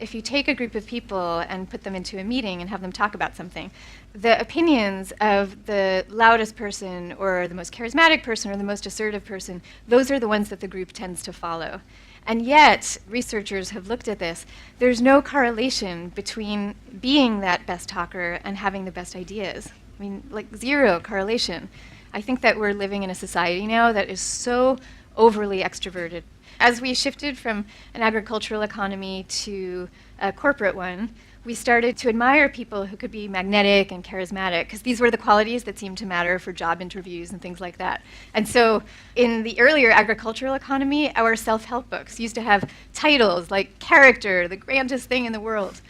if you take a group of people and put them into a meeting and have them talk about something, the opinions of the loudest person or the most charismatic person or the most assertive person, those are the ones that the group tends to follow. And yet, researchers have looked at this. There's no correlation between being that best talker and having the best ideas. I mean, like zero correlation. I think that we're living in a society now that is so overly extroverted. As we shifted from an agricultural economy to a corporate one, we started to admire people who could be magnetic and charismatic, because these were the qualities that seemed to matter for job interviews and things like that. And so in the earlier agricultural economy, our self-help books used to have titles like Character, the grandest thing in the world.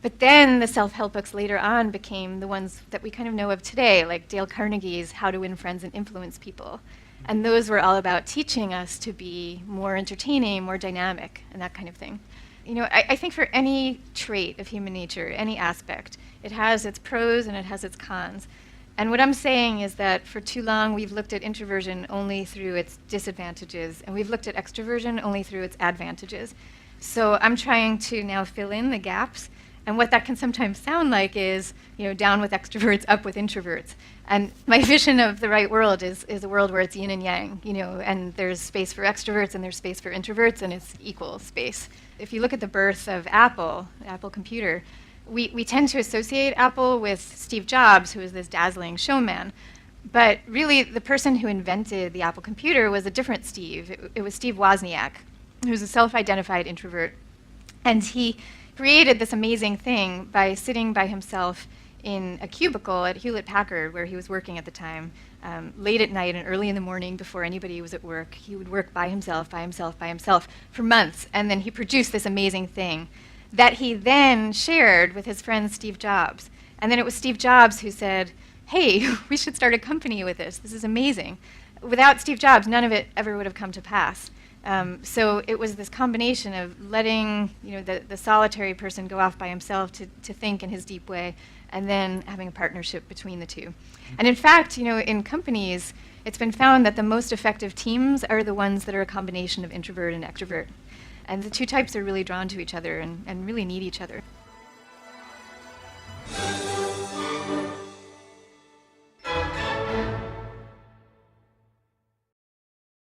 But then the self-help books later on became the ones that we kind of know of today, like Dale Carnegie's How to Win Friends and Influence People. And those were all about teaching us to be more entertaining, more dynamic, and that kind of thing. You know, I think for any trait of human nature, any aspect, it has its pros and it has its cons. And what I'm saying is that for too long we've looked at introversion only through its disadvantages, and we've looked at extroversion only through its advantages. So I'm trying to now fill in the gaps. And what that can sometimes sound like is, you know, down with extroverts, up with introverts. And my vision of the right world is a world where it's yin and yang, you know, and there's space for extroverts and there's space for introverts, and it's equal space. If you look at the birth of Apple, the Apple computer, we tend to associate Apple with Steve Jobs, who was this dazzling showman. But really, the person who invented the Apple computer was a different Steve. It was Steve Wozniak, who was a self-identified introvert. And he created this amazing thing by sitting by himself in a cubicle at Hewlett-Packard, where he was working at the time, late at night and early in the morning before anybody was at work. He would work by himself, by himself, by himself for months, and then he produced this amazing thing that he then shared with his friend Steve Jobs. And then it was Steve Jobs who said, hey, we should start a company with this. This is amazing. Without Steve Jobs, none of it ever would have come to pass. So it was this combination of letting, you know, the solitary person go off by himself to think in his deep way, and then having a partnership between the two. And in fact, you know, in companies, it's been found that the most effective teams are the ones that are a combination of introvert and extrovert. And the two types are really drawn to each other and really need each other.